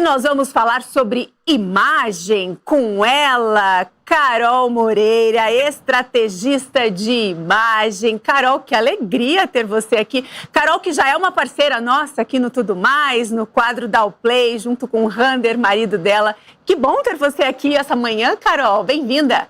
nós vamos falar sobre imagem com ela, Carol Moreira, estrategista de imagem. Carol, que alegria ter você aqui. Carol, que já é uma parceira nossa aqui no Tudo Mais, no quadro Dá o Play, junto com o Rander, marido dela. Que bom ter você aqui essa manhã, Carol. Bem-vinda.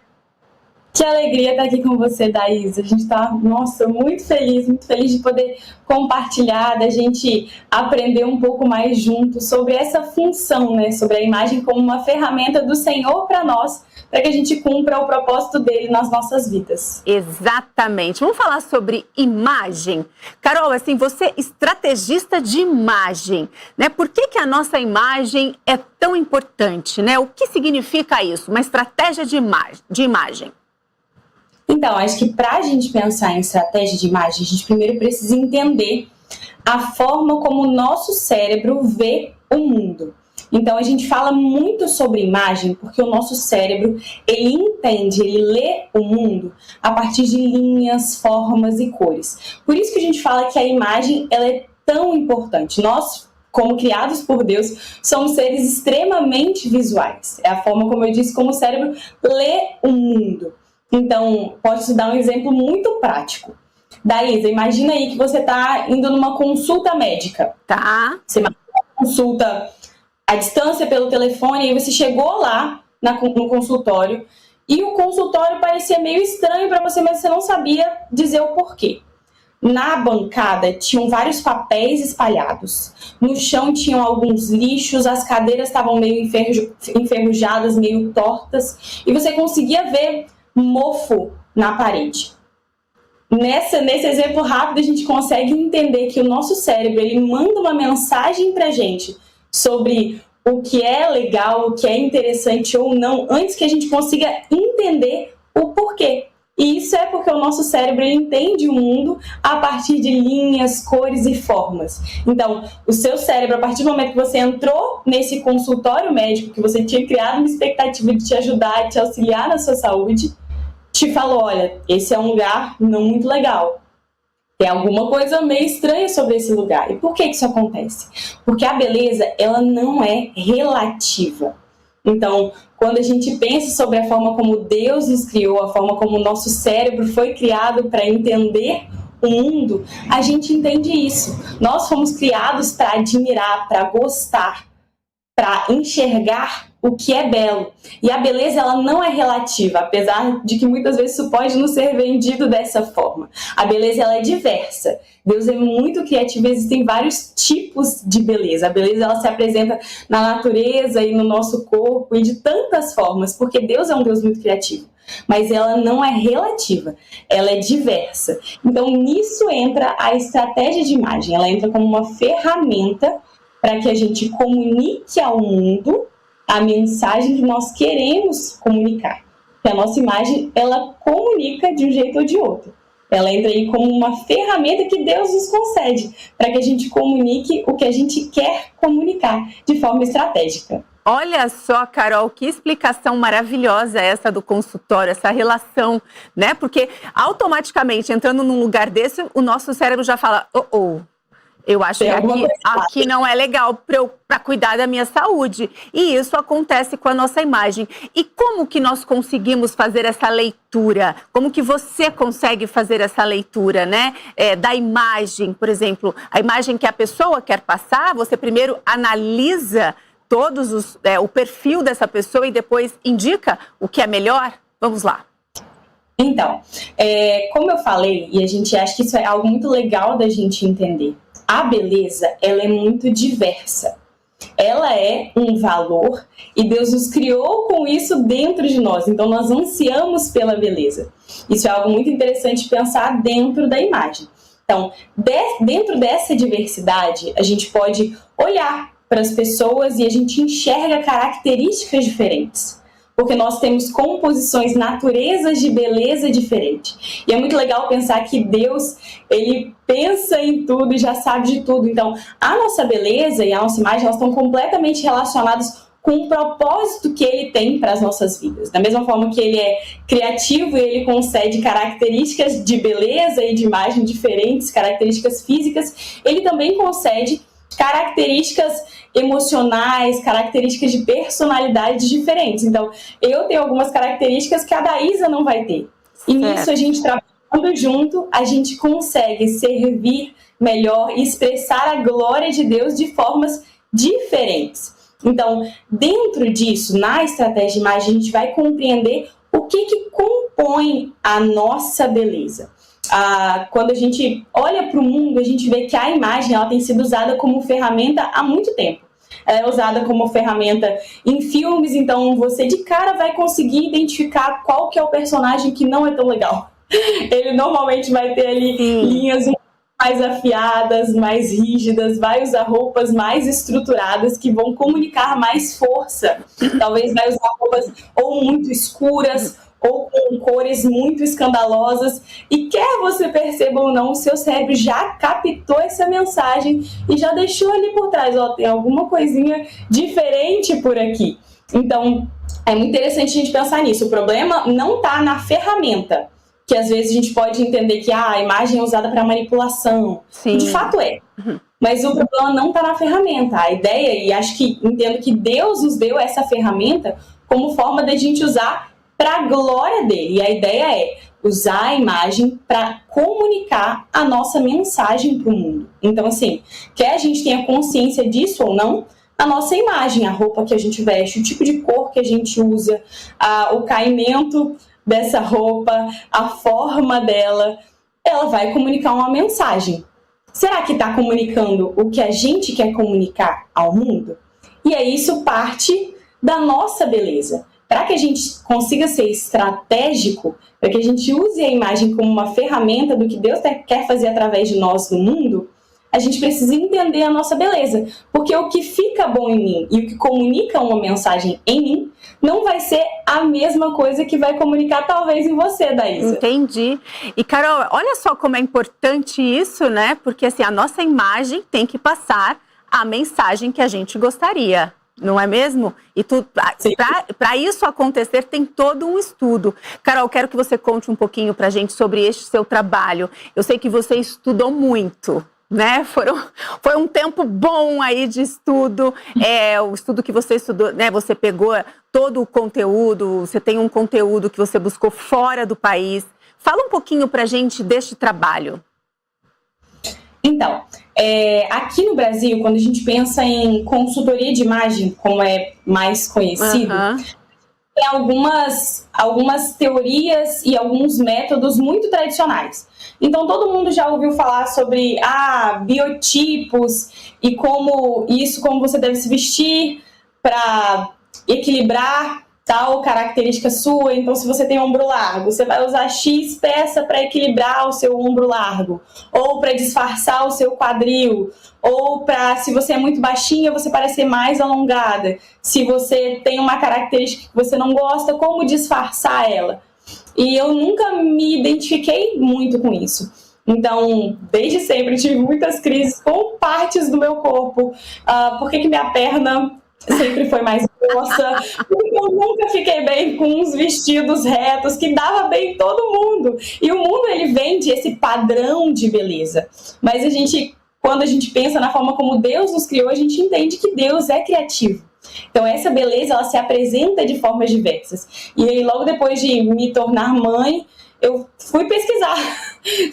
Que alegria estar aqui com você, Thaís. A gente está, muito feliz de poder compartilhar, da gente aprender um pouco mais junto sobre essa função, né? Sobre a imagem como uma ferramenta do Senhor para nós, para que a gente cumpra o propósito dele nas nossas vidas. Exatamente. Vamos falar sobre imagem. Carol, assim, você é estrategista de imagem, né? Por que a nossa imagem é tão importante, né? O que significa isso? Uma estratégia de imagem. Então, acho que para a gente pensar em estratégia de imagem, a gente primeiro precisa entender a forma como o nosso cérebro vê o mundo. Então, a gente fala muito sobre imagem porque o nosso cérebro, ele entende, ele lê o mundo a partir de linhas, formas e cores. Por isso que a gente fala que a imagem, ela é tão importante. Nós, como criados por Deus, somos seres extremamente visuais. É a forma, como eu disse, como o cérebro lê o mundo. Então, posso te dar um exemplo muito prático. Daísa, imagina aí que você está indo numa consulta médica. Tá. Você marcou uma consulta à distância pelo telefone, e aí você chegou lá no consultório e o consultório parecia meio estranho para você, mas você não sabia dizer o porquê. Na bancada tinham vários papéis espalhados, no chão tinham alguns lixos, as cadeiras estavam meio enferrujadas, meio tortas, e você conseguia ver mofo na parede. Nesse exemplo rápido, a gente consegue entender que o nosso cérebro, ele manda uma mensagem pra gente sobre o que é legal, o que é interessante ou não, antes que a gente consiga entender o porquê. E isso é porque o nosso cérebro, ele entende o mundo a partir de linhas, cores e formas. Então, o seu cérebro, a partir do momento que você entrou nesse consultório médico, que você tinha criado uma expectativa de te ajudar, de te auxiliar na sua saúde, te falou, olha, esse é um lugar não muito legal. Tem alguma coisa meio estranha sobre esse lugar. E por que isso acontece? Porque a beleza, ela não é relativa. Então, quando a gente pensa sobre a forma como Deus nos criou, a forma como o nosso cérebro foi criado para entender o mundo, a gente entende isso. Nós fomos criados para admirar, para gostar, para enxergar o que é belo. E a beleza, ela não é relativa, apesar de que muitas vezes isso pode não ser vendido dessa forma. A beleza, ela é diversa. Deus é muito criativo, existem vários tipos de beleza. A beleza, ela se apresenta na natureza e no nosso corpo e de tantas formas, porque Deus é um Deus muito criativo. Mas ela não é relativa, ela é diversa. Então, nisso entra a estratégia de imagem. Ela entra como uma ferramenta para que a gente comunique ao mundo a mensagem que nós queremos comunicar. E a nossa imagem, ela comunica de um jeito ou de outro. Ela entra aí como uma ferramenta que Deus nos concede para que a gente comunique o que a gente quer comunicar de forma estratégica. Olha só, Carol, que explicação maravilhosa essa do consultório, essa relação, né? Porque automaticamente, entrando num lugar desse, o nosso cérebro já fala, eu acho que aqui não é legal para cuidar da minha saúde. E isso acontece com a nossa imagem. E como que nós conseguimos fazer essa leitura? Como que você consegue fazer essa leitura, né? Da imagem, por exemplo, a imagem que a pessoa quer passar, você primeiro analisa o perfil dessa pessoa e depois indica o que é melhor? Vamos lá. Então, como eu falei, e a gente acha que isso é algo muito legal da gente entender, a beleza, ela é muito diversa. Ela é um valor e Deus nos criou com isso dentro de nós. Então, nós ansiamos pela beleza. Isso é algo muito interessante pensar dentro da imagem. Então, dentro dessa diversidade, a gente pode olhar para as pessoas e a gente enxerga características diferentes. Porque nós temos composições, naturezas de beleza diferentes. E é muito legal pensar que Deus, ele pensa em tudo e já sabe de tudo. Então, a nossa beleza e a nossa imagem, elas estão completamente relacionadas com o propósito que ele tem para as nossas vidas. Da mesma forma que ele é criativo e ele concede características de beleza e de imagem diferentes, características físicas, ele também concede características emocionais, características de personalidades diferentes. Então, eu tenho algumas características que a Daísa não vai ter. E nisso a gente trabalhando junto, a gente consegue servir melhor e expressar a glória de Deus de formas diferentes. Então, dentro disso, na estratégia de imagem, a gente vai compreender o que compõe a nossa beleza. Quando a gente olha para o mundo, a gente vê que a imagem ela tem sido usada como ferramenta há muito tempo. Ela é usada como ferramenta em filmes, então você de cara vai conseguir identificar qual que é o personagem que não é tão legal. Ele normalmente vai ter ali linhas mais afiadas, mais rígidas, vai usar roupas mais estruturadas que vão comunicar mais força. Talvez vai usar roupas ou muito escuras ou com cores muito escandalosas. E quer você perceba ou não, o seu cérebro já captou essa mensagem e já deixou ali por trás, tem alguma coisinha diferente por aqui. Então, é muito interessante a gente pensar nisso. O problema não está na ferramenta, que às vezes a gente pode entender que a imagem é usada para manipulação. Sim. De fato é. Mas o problema não está na ferramenta. A ideia, e acho que entendo que Deus nos deu essa ferramenta como forma da gente usar para a glória dele. E a ideia é usar a imagem para comunicar a nossa mensagem para o mundo. Então, assim, quer a gente tenha consciência disso ou não, a nossa imagem, a roupa que a gente veste, o tipo de cor que a gente usa, o caimento dessa roupa, a forma dela, ela vai comunicar uma mensagem. Será que está comunicando o que a gente quer comunicar ao mundo? E aí isso parte da nossa beleza. Para que a gente consiga ser estratégico, para que a gente use a imagem como uma ferramenta do que Deus quer fazer através de nós no mundo, a gente precisa entender a nossa beleza. Porque o que fica bom em mim e o que comunica uma mensagem em mim não vai ser a mesma coisa que vai comunicar talvez em você, Daísa. Entendi. E Carol, olha só como é importante isso, né? Porque assim, a nossa imagem tem que passar a mensagem que a gente gostaria. Não é mesmo? E para isso acontecer tem todo um estudo. Carol, quero que você conte um pouquinho para a gente sobre este seu trabalho. Eu sei que você estudou muito, né? Foi um tempo bom aí de estudo. O estudo que você estudou, né? Você pegou todo o conteúdo, você tem um conteúdo que você buscou fora do país. Fala um pouquinho para a gente deste trabalho. Então, aqui no Brasil, quando a gente pensa em consultoria de imagem, como é mais conhecido, tem algumas teorias e alguns métodos muito tradicionais. Então, todo mundo já ouviu falar sobre biotipos e como você deve se vestir para equilibrar tal característica sua. Então, se você tem ombro largo, você vai usar X peça para equilibrar o seu ombro largo, ou para disfarçar o seu quadril, ou para, se você é muito baixinha, você parecer mais alongada. Se você tem uma característica que você não gosta, como disfarçar ela? E eu nunca me identifiquei muito com isso. Então, desde sempre, tive muitas crises com partes do meu corpo. Por que minha perna sempre foi mais grossa? Porque eu nunca fiquei bem com uns vestidos retos que dava bem em todo mundo. E o mundo, ele vende esse padrão de beleza. Mas quando a gente pensa na forma como Deus nos criou, a gente entende que Deus é criativo. Então, essa beleza, ela se apresenta de formas diversas. E aí, logo depois de me tornar mãe, eu fui pesquisar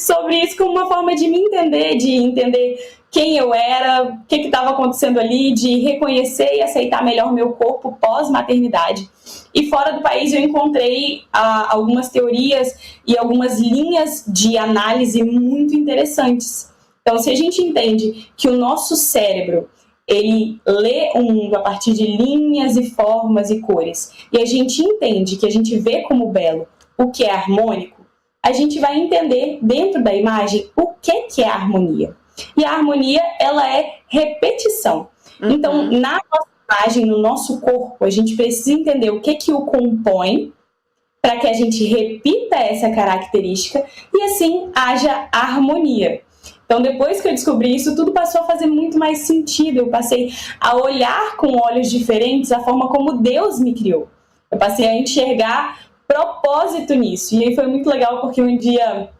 sobre isso como uma forma de me entender, de entender quem eu era, o que estava acontecendo ali, de reconhecer e aceitar melhor meu corpo pós-maternidade. E fora do país eu encontrei algumas teorias e algumas linhas de análise muito interessantes. Então, se a gente entende que o nosso cérebro, ele lê o mundo a partir de linhas e formas e cores, e a gente entende que a gente vê como belo o que é harmônico, a gente vai entender dentro da imagem o que é a harmonia. E a harmonia, ela é repetição. Então, na nossa imagem, no nosso corpo, a gente precisa entender o que o compõe para que a gente repita essa característica e assim haja harmonia. Então, depois que eu descobri isso, tudo passou a fazer muito mais sentido. Eu passei a olhar com olhos diferentes a forma como Deus me criou. Eu passei a enxergar propósito nisso. E aí foi muito legal porque um dia,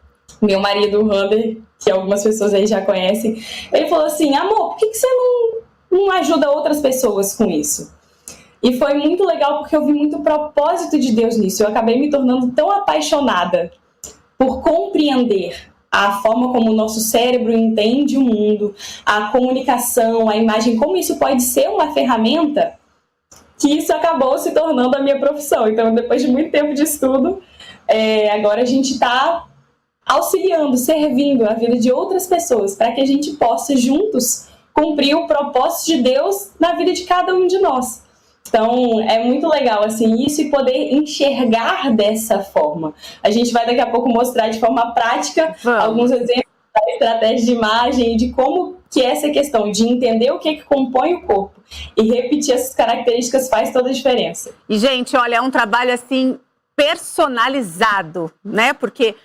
meu marido, o Hunter, que algumas pessoas aí já conhecem, ele falou assim: amor, por que você não ajuda outras pessoas com isso? E foi muito legal porque eu vi muito propósito de Deus nisso. Eu acabei me tornando tão apaixonada por compreender a forma como o nosso cérebro entende o mundo, a comunicação, a imagem, como isso pode ser uma ferramenta, que isso acabou se tornando a minha profissão. Então, depois de muito tempo de estudo, agora a gente está auxiliando, servindo a vida de outras pessoas, para que a gente possa juntos cumprir o propósito de Deus na vida de cada um de nós. Então, é muito legal, assim, isso e poder enxergar dessa forma. A gente vai daqui a pouco mostrar de forma prática alguns exemplos da estratégia de imagem e de como que essa questão de entender o que compõe o corpo e repetir essas características faz toda a diferença. E, gente, olha, é um trabalho, assim, personalizado, né? Porque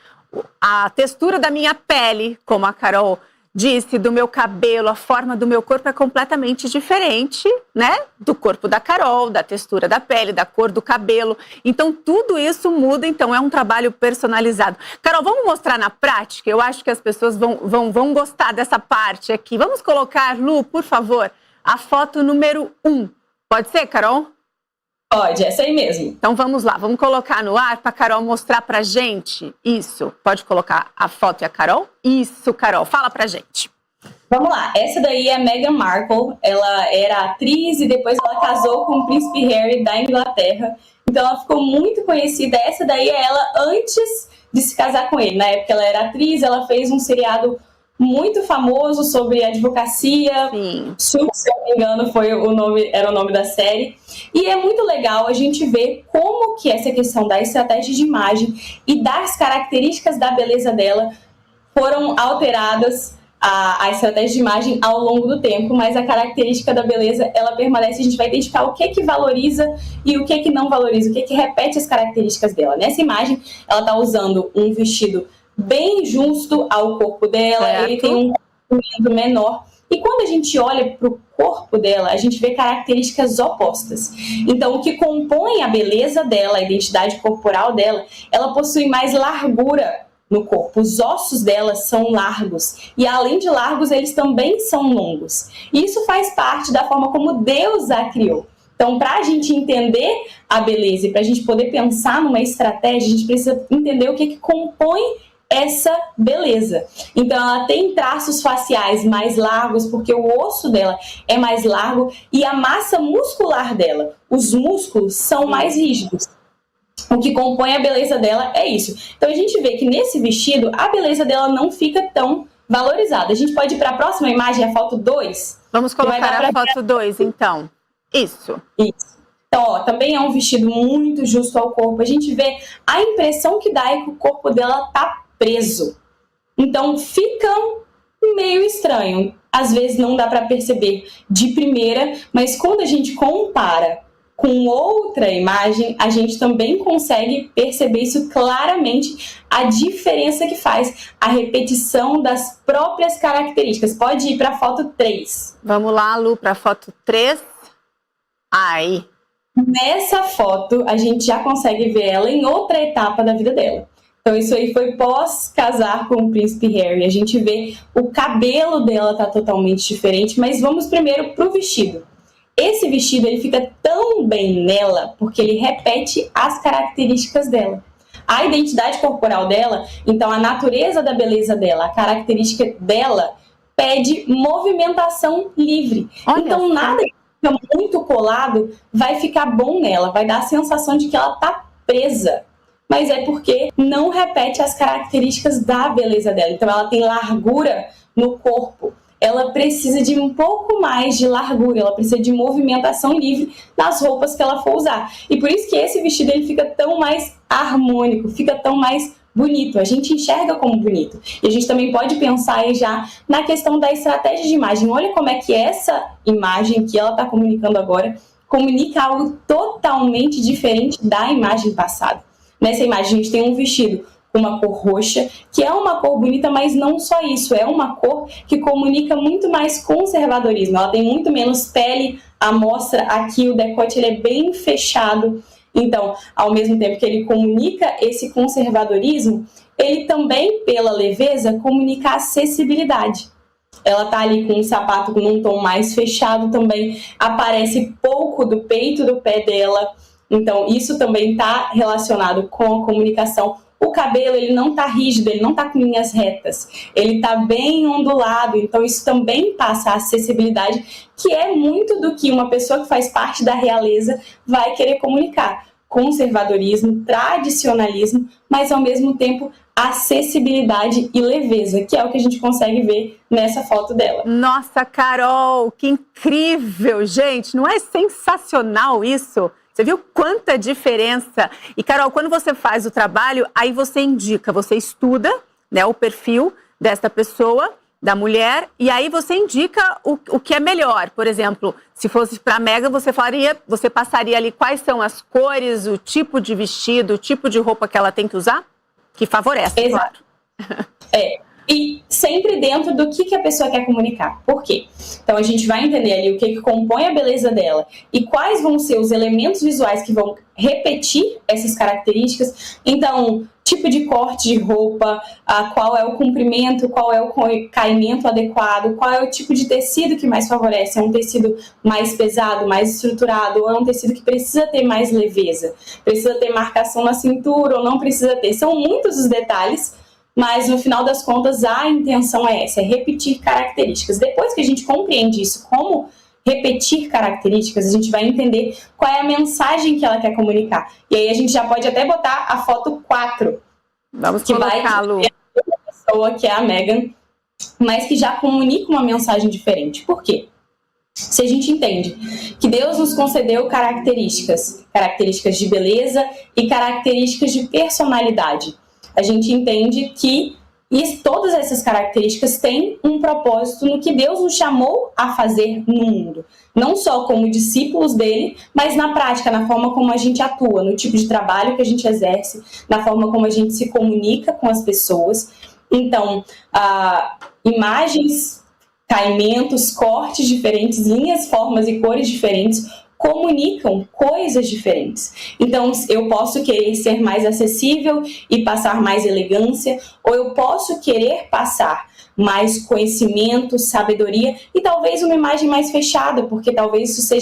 a textura da minha pele, como a Carol disse, do meu cabelo, a forma do meu corpo é completamente diferente, né? Do corpo da Carol, da textura da pele, da cor do cabelo. Então, tudo isso muda, então é um trabalho personalizado. Carol, vamos mostrar na prática? Eu acho que as pessoas vão gostar dessa parte aqui. Vamos colocar, Lu, por favor, a foto número 1. Pode ser, Carol? Pode, essa aí mesmo. Então vamos lá, vamos colocar no ar para a Carol mostrar pra gente. Isso, pode colocar a foto e a Carol? Isso, Carol, fala pra gente. Vamos lá, essa daí é a Meghan Markle, ela era atriz e depois ela casou com o príncipe Harry da Inglaterra, então ela ficou muito conhecida. Essa daí é ela antes de se casar com ele. Na época ela era atriz, ela fez um seriado muito famoso sobre advocacia. Suits, se eu não me engano, era o nome da série. E é muito legal a gente ver como que essa questão da estratégia de imagem e das características da beleza dela foram alteradas, a estratégia de imagem ao longo do tempo, mas a característica da beleza, ela permanece. A gente vai identificar o que valoriza e o que não valoriza, o que repete as características dela. Nessa imagem, ela está usando um vestido bem justo ao corpo dela, ele tem um comprimento menor. E quando a gente olha para o corpo dela, a gente vê características opostas. Então, o que compõe a beleza dela, a identidade corporal dela, ela possui mais largura no corpo. Os ossos dela são largos. E além de largos, eles também são longos. E isso faz parte da forma como Deus a criou. Então, para a gente entender a beleza e para a gente poder pensar numa estratégia, a gente precisa entender o que compõe essa beleza. Então, ela tem traços faciais mais largos, porque o osso dela é mais largo, e a massa muscular dela, os músculos, são mais rígidos. O que compõe a beleza dela é isso. Então, a gente vê que nesse vestido, a beleza dela não fica tão valorizada. A gente pode ir para a próxima imagem, a foto 2. Vamos colocar a foto 2, então. Isso. Então, ó, também é um vestido muito justo ao corpo. A gente vê a impressão que dá é que o corpo dela tá preso. Então fica meio estranho. Às vezes não dá para perceber de primeira, mas quando a gente compara com outra imagem, a gente também consegue perceber isso claramente, a diferença que faz a repetição das próprias características. Pode ir para a foto 3. Vamos lá, Lu, para a foto 3. Aí. Nessa foto, a gente já consegue ver ela em outra etapa da vida dela. Então, isso aí foi pós-casar com o príncipe Harry. A gente vê o cabelo dela tá totalmente diferente, mas vamos primeiro pro vestido. Esse vestido, ele fica tão bem nela, porque ele repete as características dela. A identidade corporal dela, então a natureza da beleza dela, a característica dela, pede movimentação livre. Olha, então, nada que fica muito colado vai ficar bom nela, vai dar a sensação de que ela tá presa. Mas é porque não repete as características da beleza dela. Então, ela tem largura no corpo. Ela precisa de um pouco mais de largura, ela precisa de movimentação livre nas roupas que ela for usar. E por isso que esse vestido ele fica tão mais harmônico, fica tão mais bonito. A gente enxerga como bonito. E a gente também pode pensar aí já na questão da estratégia de imagem. Olha como é que essa imagem que ela está comunicando agora comunica algo totalmente diferente da imagem passada. Nessa imagem a gente tem um vestido com uma cor roxa, que é uma cor bonita, mas não só isso, é uma cor que comunica muito mais conservadorismo. Ela tem muito menos pele à mostra, aqui o decote ele é bem fechado. Então, ao mesmo tempo que ele comunica esse conservadorismo, ele também, pela leveza, comunica acessibilidade. ela tá ali com um sapato num tom mais fechado também, aparece pouco do peito do pé dela, então isso também está relacionado com a comunicação. O cabelo, ele não tá rígido, ele não tá com linhas retas, ele tá bem ondulado, então isso também passa a acessibilidade, que é muito do que uma pessoa que faz parte da realeza vai querer comunicar. Conservadorismo, tradicionalismo, mas ao mesmo tempo acessibilidade e leveza, que é o que a gente consegue ver nessa foto dela. Nossa, Carol, que incrível, gente! Não é sensacional isso? Você viu quanta diferença? E, Carol, quando você faz o trabalho, aí você indica, você estuda, né, o perfil dessa pessoa, da mulher, e aí você indica o que é melhor. Por exemplo, se fosse para a Megan, você passaria ali quais são as cores, o tipo de vestido, o tipo de roupa que ela tem que usar? Que favorece, exato. Claro. E sempre dentro do que a pessoa quer comunicar. Por quê? Então a gente vai entender ali o que compõe a beleza dela e quais vão ser os elementos visuais que vão repetir essas características. Então, tipo de corte de roupa, qual é o comprimento, qual é o caimento adequado, qual é o tipo de tecido que mais favorece. É um tecido mais pesado, mais estruturado, ou é um tecido que precisa ter mais leveza? Precisa ter marcação na cintura ou não precisa ter? São muitos os detalhes, mas no final das contas a intenção é essa, é repetir características. Depois que a gente compreende isso, como repetir características, a gente vai entender qual é a mensagem que ela quer comunicar. E aí a gente já pode até botar a foto 4. Vamos que colocá-lo. Vai uma pessoa que é a Megan, mas que já comunica uma mensagem diferente. Por quê? Se a gente entende que Deus nos concedeu características de beleza e características de personalidade, a gente entende que todas essas características têm um propósito no que Deus nos chamou a fazer no mundo. Não só como discípulos dele, mas na prática, na forma como a gente atua, no tipo de trabalho que a gente exerce, na forma como a gente se comunica com as pessoas. Então, imagens, caimentos, cortes diferentes, linhas, formas e cores diferentes comunicam coisas diferentes. Então, eu posso querer ser mais acessível e passar mais elegância, ou eu posso querer passar mais conhecimento, sabedoria e talvez uma imagem mais fechada, porque talvez isso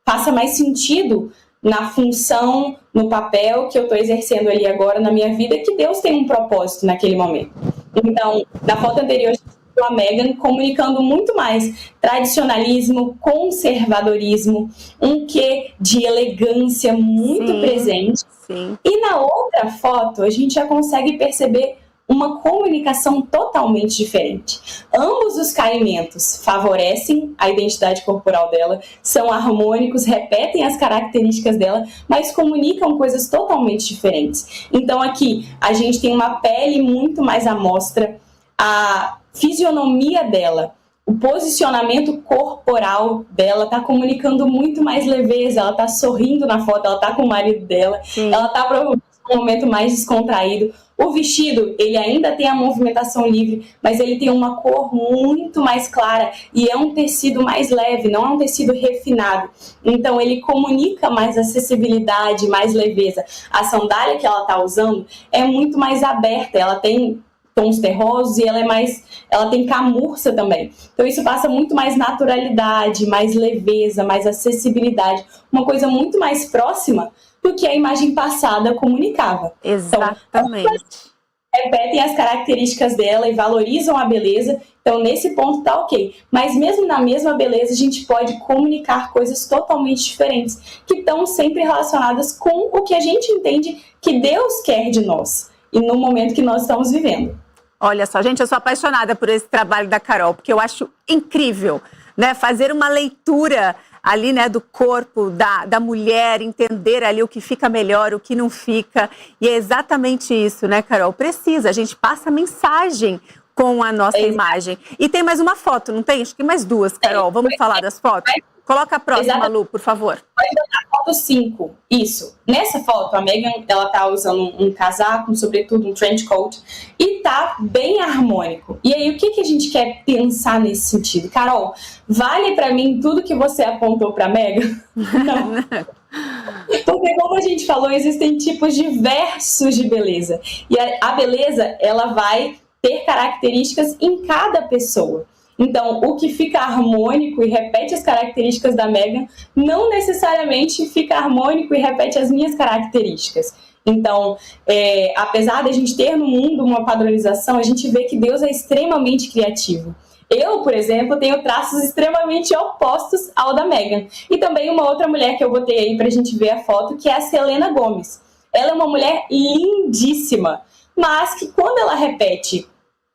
faça mais sentido na função, no papel que eu estou exercendo ali agora na minha vida, que Deus tem um propósito naquele momento. Então, na foto anterior, a Megan comunicando muito mais tradicionalismo, conservadorismo, um quê de elegância muito presente. Sim. E na outra foto, a gente já consegue perceber uma comunicação totalmente diferente. Ambos os caimentos favorecem a identidade corporal dela, são harmônicos, repetem as características dela, mas comunicam coisas totalmente diferentes. Então aqui a gente tem uma pele muito mais à mostra, a fisionomia dela, o posicionamento corporal dela está comunicando muito mais leveza, ela está sorrindo na foto, ela está com o marido dela, ela está provavelmente num momento mais descontraído. O vestido, ele ainda tem a movimentação livre, mas ele tem uma cor muito mais clara e é um tecido mais leve, não é um tecido refinado. Então ele comunica mais acessibilidade, mais leveza. A sandália que ela está usando é muito mais aberta, ela tem tons terrosos e ela tem camurça também. Então isso passa muito mais naturalidade, mais leveza, mais acessibilidade, uma coisa muito mais próxima do que a imagem passada comunicava. Exatamente. Então, repetem as características dela e valorizam a beleza, então nesse ponto tá ok. Mas mesmo na mesma beleza, a gente pode comunicar coisas totalmente diferentes, que estão sempre relacionadas com o que a gente entende que Deus quer de nós, e no momento que nós estamos vivendo. Olha só, gente, eu sou apaixonada por esse trabalho da Carol, porque eu acho incrível, né, fazer uma leitura ali, né, do corpo da mulher, entender ali o que fica melhor, o que não fica, e é exatamente isso, né, Carol? A gente passa mensagem com a nossa imagem. E tem mais uma foto, não tem? Acho que mais duas, Carol. Vamos falar das fotos? Coloca a próxima, Lu, por favor. Pode botar a foto 5, isso. Nessa foto, a Megan, ela tá usando um casaco, um sobretudo, um trench coat, e tá bem harmônico. E aí, o que a gente quer pensar nesse sentido? Carol, vale pra mim tudo que você apontou pra Megan? Não. Porque, como a gente falou, existem tipos diversos de beleza. E a beleza, ela vai ter características em cada pessoa. Então, o que fica harmônico e repete as características da Megan não necessariamente fica harmônico e repete as minhas características. Então, apesar de a gente ter no mundo uma padronização, a gente vê que Deus é extremamente criativo. Eu, por exemplo, tenho traços extremamente opostos ao da Megan. E também uma outra mulher que eu botei aí pra gente ver a foto, que é a Selena Gomez. Ela é uma mulher lindíssima, mas que quando ela repete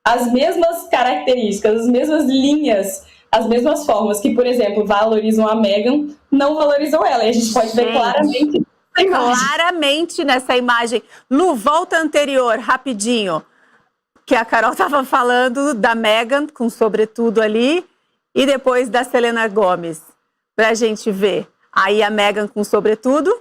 as mesmas características, as mesmas linhas, as mesmas formas que, por exemplo, valorizam a Megan, não valorizam ela. E a gente pode ver claramente nessa imagem. Claramente nessa imagem. Lu, volta anterior, rapidinho. Que a Carol estava falando da Megan, com sobretudo ali, e depois da Selena Gomez. Pra gente ver. Aí a Megan com sobretudo.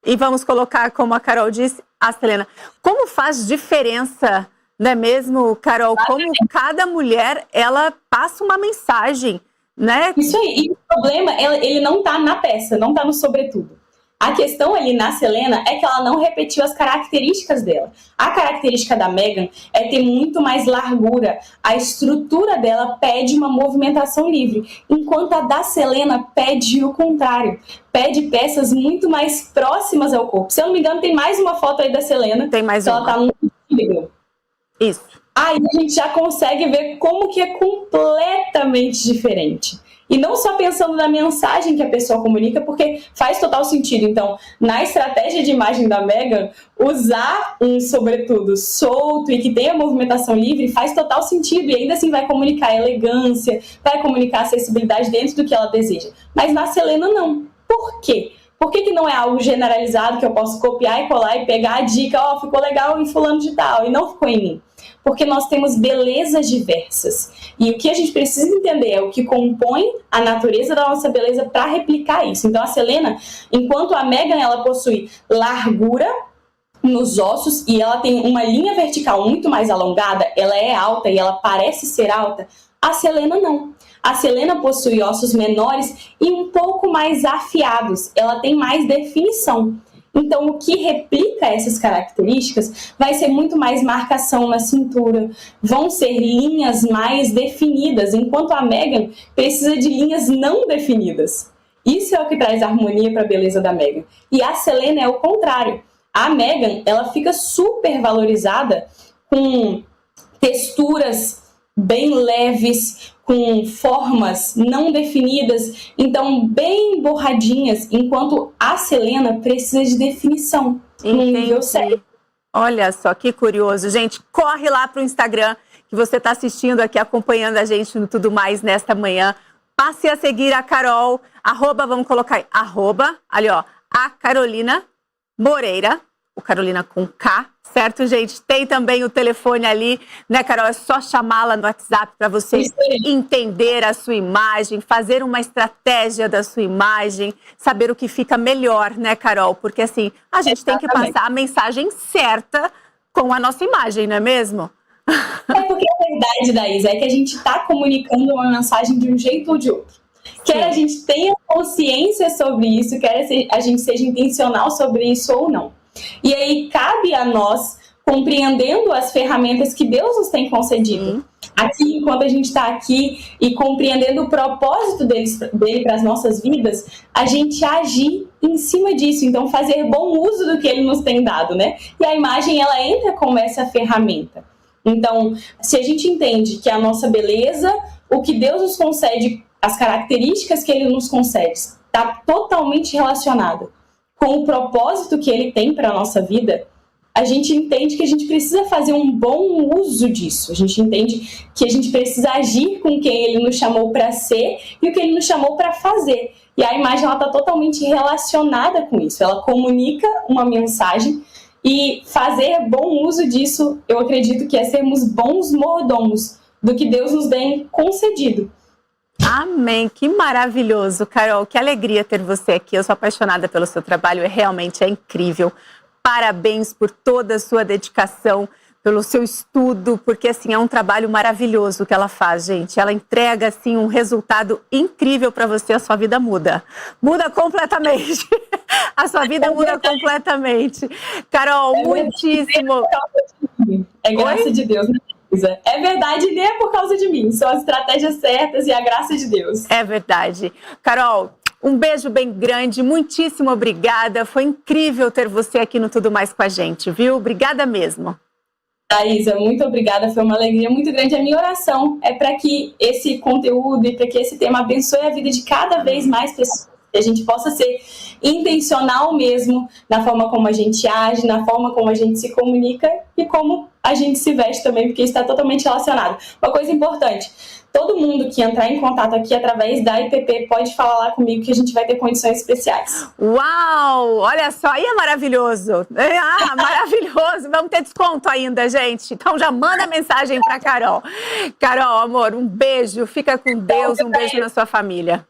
E vamos colocar, como a Carol disse, a Selena. Como faz diferença, não é mesmo, Carol? Como cada mulher, ela passa uma mensagem, né? Isso aí. E o problema, ele não tá na peça, não tá no sobretudo. A questão ali na Selena é que ela não repetiu as características dela. A característica da Megan é ter muito mais largura. A estrutura dela pede uma movimentação livre, enquanto a da Selena pede o contrário. Pede peças muito mais próximas ao corpo. Se eu não me engano, tem mais uma foto aí da Selena. Tem mais uma. Ela tá no vídeo. Isso. Aí a gente já consegue ver como que é completamente diferente. E não só pensando na mensagem que a pessoa comunica, porque faz total sentido. Então, na estratégia de imagem da Megan, usar um sobretudo solto e que tenha movimentação livre faz total sentido. E ainda assim vai comunicar elegância, vai comunicar acessibilidade dentro do que ela deseja. Mas na Selena, não. Por quê? Por que não é algo generalizado que eu posso copiar e colar e pegar a dica, ficou legal em fulano de tal, e não ficou em mim? Porque nós temos belezas diversas. E o que a gente precisa entender é o que compõe a natureza da nossa beleza para replicar isso. Então a Selena, enquanto a Megan, ela possui largura nos ossos e ela tem uma linha vertical muito mais alongada, ela é alta e ela parece ser alta, a Selena não. A Selena possui ossos menores e um pouco mais afiados, ela tem mais definição. Então, o que replica essas características vai ser muito mais marcação na cintura, vão ser linhas mais definidas, enquanto a Megan precisa de linhas não definidas. Isso é o que traz harmonia para a beleza da Megan. E a Selena é o contrário. A Megan, ela fica super valorizada com texturas bem leves, com formas não definidas, então bem borradinhas, enquanto a Selena precisa de definição no nível certo. Olha só que curioso, gente, corre lá pro Instagram que você está assistindo aqui, acompanhando a gente no Tudo Mais nesta manhã. Passe a seguir a Carol, vamos colocar aí, ali ó, a Carolina Moreira, o Carolina com K, certo, gente? Tem também o telefone ali, né, Carol? É só chamá-la no WhatsApp para você entender a sua imagem, fazer uma estratégia da sua imagem, saber o que fica melhor, né, Carol? Porque assim, a gente tem que passar a mensagem certa com a nossa imagem, não é mesmo? É porque a verdade, Daís, é que a gente está comunicando uma mensagem de um jeito ou de outro. Quer a gente tenha consciência sobre isso, quer a gente seja intencional sobre isso ou não. E aí cabe a nós, compreendendo as ferramentas que Deus nos tem concedido, aqui, enquanto a gente está aqui, e compreendendo o propósito dele para as nossas vidas, a gente agir em cima disso. Então, fazer bom uso do que ele nos tem dado, né? E a imagem, ela entra como essa ferramenta. Então, se a gente entende que a nossa beleza, o que Deus nos concede, as características que ele nos concede, está totalmente relacionada com o propósito que ele tem para a nossa vida, a gente entende que a gente precisa fazer um bom uso disso. A gente entende que a gente precisa agir com quem ele nos chamou para ser e o que ele nos chamou para fazer. E a imagem está totalmente relacionada com isso. Ela comunica uma mensagem e fazer bom uso disso, eu acredito que é sermos bons mordomos do que Deus nos tem concedido. Amém, que maravilhoso, Carol, que alegria ter você aqui, eu sou apaixonada pelo seu trabalho, realmente é incrível, parabéns por toda a sua dedicação, pelo seu estudo, porque assim, é um trabalho maravilhoso que ela faz, gente, ela entrega assim um resultado incrível para você, a sua vida muda completamente, a sua vida muda completamente. Carol, muitíssimo. É graça de Deus, né? É verdade e nem é por causa de mim. São as estratégias certas e a graça de Deus. É verdade. Carol, um beijo bem grande, muitíssimo obrigada. Foi incrível ter você aqui no Tudo Mais com a gente, viu? Obrigada mesmo. Thaisa, muito obrigada, foi uma alegria muito grande. A minha oração é para que esse conteúdo e para que esse tema abençoe a vida de cada vez mais pessoas, que a gente possa ser intencional mesmo na forma como a gente age, na forma como a gente se comunica e como a gente se veste também, porque está totalmente relacionado. Uma coisa importante, todo mundo que entrar em contato aqui através da IPP pode falar lá comigo que a gente vai ter condições especiais. Uau! Olha só, aí é maravilhoso. Ah, maravilhoso. Vamos ter desconto ainda, gente. Então já manda mensagem para Carol. Carol, amor, um beijo. Fica com Deus. Um beijo na sua família.